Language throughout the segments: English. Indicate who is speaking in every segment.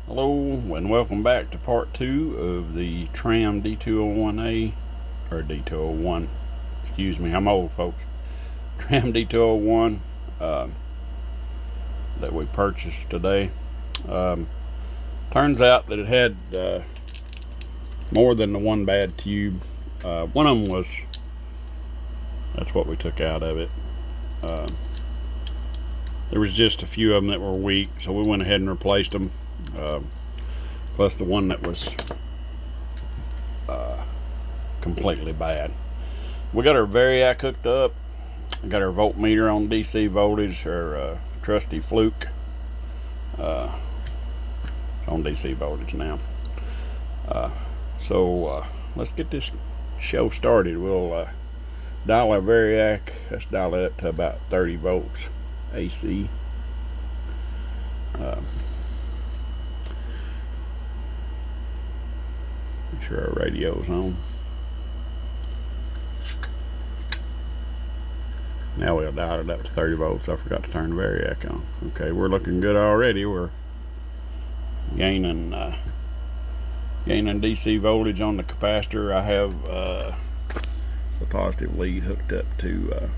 Speaker 1: Hello and welcome back to part 2 of the Tram D-201A, or D-201, excuse me, I'm old folks, Tram D-201 that we purchased today. Turns out that it had more than the one bad tube. One of them was, that's what we took out of it. There was just a few of them that were weak, so we went ahead and replaced them. Plus the one that was completely bad. We got our variac hooked up. We got our voltmeter on DC voltage, our trusty fluke on DC voltage now. So let's get this show started. We'll dial our variac. Let's dial it up to about 30 volts AC. Make sure our radio's on. Now we'll dial it up to 30 volts. I forgot to turn the variac on. Okay, we're looking good already. We're gaining DC voltage on the capacitor. I have the positive lead hooked up to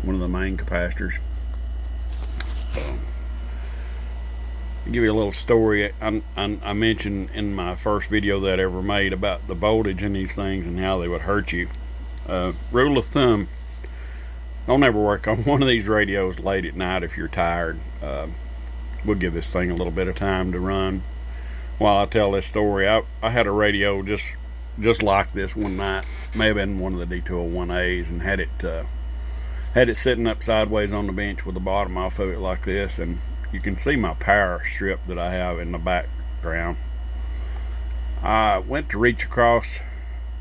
Speaker 1: one of the main capacitors. To give you a little story, I mentioned in my first video that I ever made about the voltage in these things and how they would hurt you. Rule of thumb, don't ever work on one of these radios late at night if you're tired. We'll give this thing a little bit of time to run. While I tell this story, I had a radio just like this one night. May have been one of the D201As, and had it sitting up sideways on the bench with the bottom off of it like this, and you can see my power strip that I have in the background. I went to reach across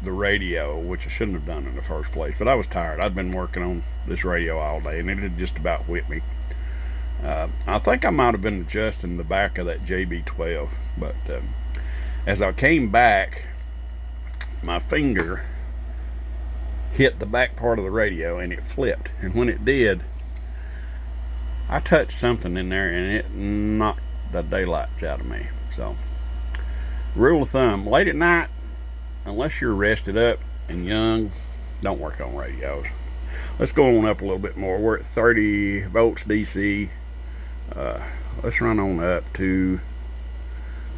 Speaker 1: the radio, which I shouldn't have done in the first place, but I was tired. I'd been working on this radio all day, and it had just about whipped me. I think I might have been adjusting the back of that JB12, but as I came back, my finger hit the back part of the radio and it flipped, and when it did, I touched something in there and it knocked the daylights out of me. So, rule of thumb, late at night, unless you're rested up and young, don't work on radios. Let's go on up a little bit more. We're at 30 volts DC. Let's run on up to,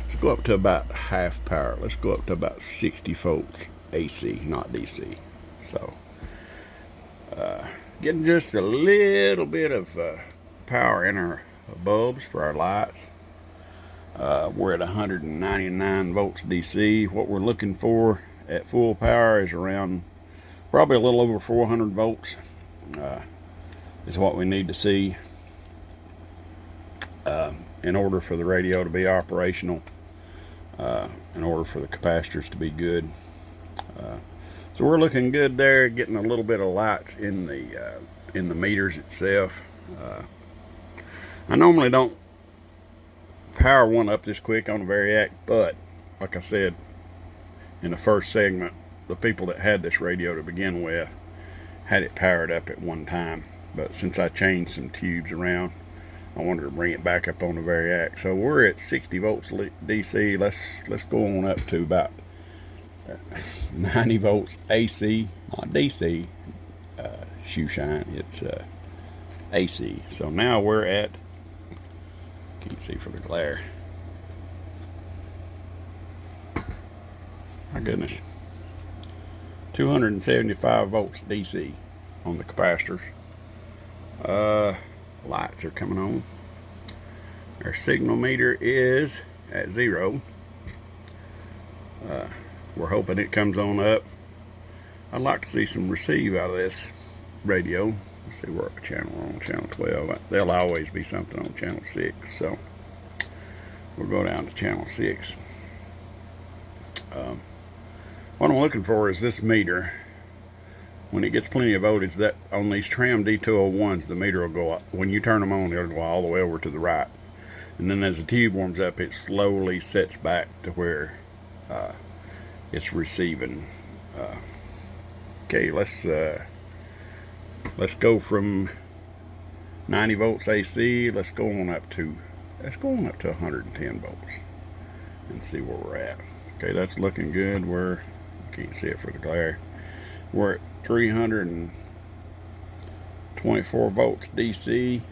Speaker 1: let's go up to about half power. Let's go up to about 60 volts AC, not DC. So, getting just a little bit of power in our bulbs for our lights. We're at 199 volts DC. What we're looking for at full power is around probably a little over 400 volts is what we need to see in order for the radio to be operational, in order for the capacitors to be good. So we're looking good there, getting a little bit of lights in the meters itself. I normally don't power one up this quick on the variac, but like I said in the first segment, the people that had this radio to begin with had it powered up at one time, but since I changed some tubes around, I wanted to bring it back up on the variac. So we're at 60 volts DC. Let's go on up to about 90 volts AC, not DC, shoe shine, it's AC. So now we're at, can't see for the glare, my goodness, 275 volts DC on the capacitors. Lights are coming on. Our signal meter is at 0. We're hoping it comes on up. I'd like to see some receive out of this radio. Let's see what channel we're on, channel 12. There'll always be something on channel 6, so we'll go down to channel 6. What I'm looking for is this meter. When it gets plenty of voltage, that on these Tram D-201s, the meter will go up. When you turn them on, it'll go all the way over to the right. And then as the tube warms up, it slowly sets back to where it's receiving. Okay, let's go from 90 volts AC. Let's go on up to Let's go on up to 110 volts and see where we're at. Okay, that's looking good. You can't see it for the glare. We're at 324 volts DC.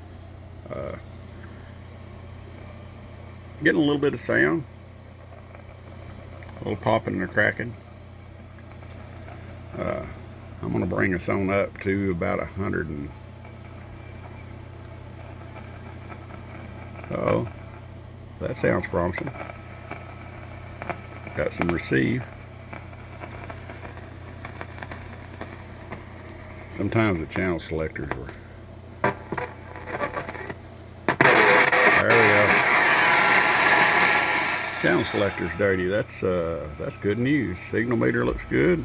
Speaker 1: Getting a little bit of sound, a little popping and cracking. I'm going to bring us on up to about 100 and oh, that sounds promising. Got some receive. Sometimes the channel selectors were. There we go. Channel selector's dirty. That's good news. Signal meter looks good.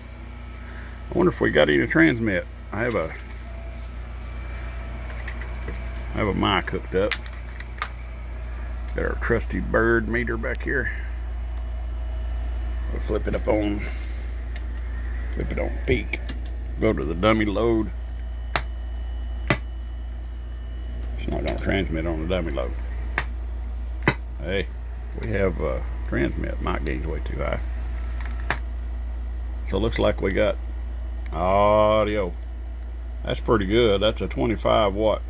Speaker 1: I wonder if we got any to transmit. I have a mic hooked up. Got our trusty bird meter back here. We'll flip it on peak. Go to the dummy load. It's not going to transmit on the dummy load. Hey, we have transmit. Mic gain's way too high. So it looks like we got audio. That's pretty good. That's a 25 watt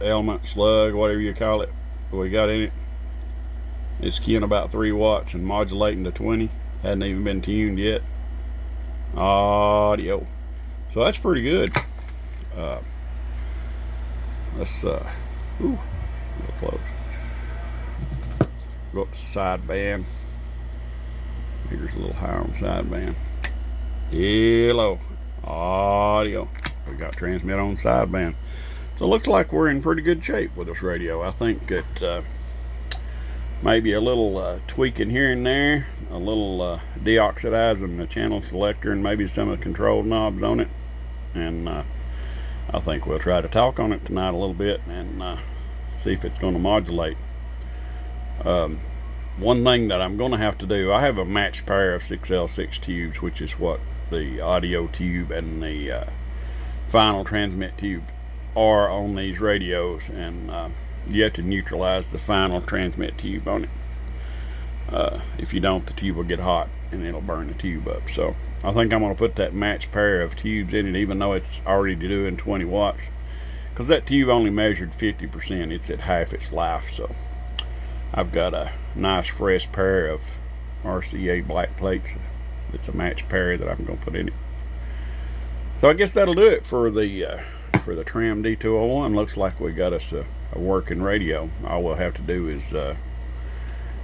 Speaker 1: element, slug, whatever you call it. We got in it. It's keying about 3 watts and modulating to 20. Hadn't even been tuned yet. Audio. So that's pretty good. Let's ooh, a little close. Go up to sideband. Here's a little higher on sideband. Hello. Audio. We got transmit on sideband. So it looks like we're in pretty good shape with this radio. I think that maybe a little tweaking here and there, a little deoxidizing the channel selector and maybe some of the control knobs on it. And I think we'll try to talk on it tonight a little bit and see if it's going to modulate. One thing that I'm going to have to do, I have a matched pair of 6L6 tubes, which is what the audio tube and the final transmit tube are on these radios, and you have to neutralize the final transmit tube on it. If you don't, the tube will get hot and it'll burn the tube up. So I think I'm going to put that matched pair of tubes in it, even though it's already doing 20 watts, because that tube only measured 50%. It's at half its life. So I've got a nice fresh pair of RCA black plates. It's a matched pair that I'm going to put in it. So I guess that'll do it for the Tram D-201. Looks like we got us a working radio. All we'll have to do is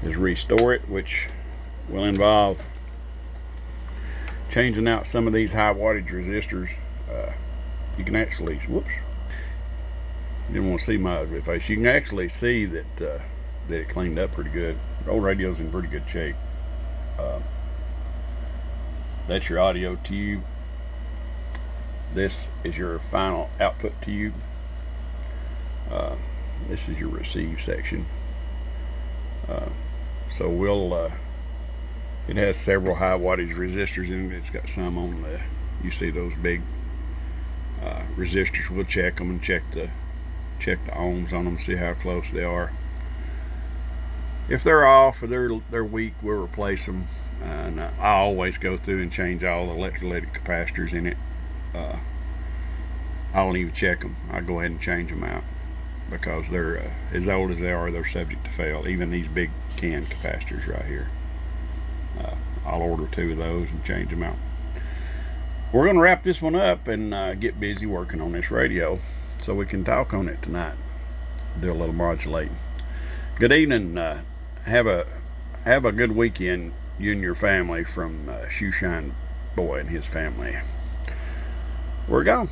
Speaker 1: restore it, which will involve changing out some of these high wattage resistors. You can actually, whoops, you didn't want to see my ugly face. You can actually see that that it cleaned up pretty good. The old radio's in pretty good shape. That's your audio tube. This is your final output tube. This is your receive section. So it has several high wattage resistors in it. It's got some on the, you see those big resistors. We'll check them and check the ohms on them, see how close they are. If they're off or they're weak, we'll replace them. And I always go through and change all the electrolytic capacitors in it. I don't even check them. I go ahead and change them out, because they're as old as they are, they're subject to fail. Even these big can capacitors right here. I'll order 2 of those and change them out. We're going to wrap this one up and get busy working on this radio so we can talk on it tonight. Do a little modulating. Good evening. Have a good weekend, you and your family, from Shoeshine Boy and his family. We're gone.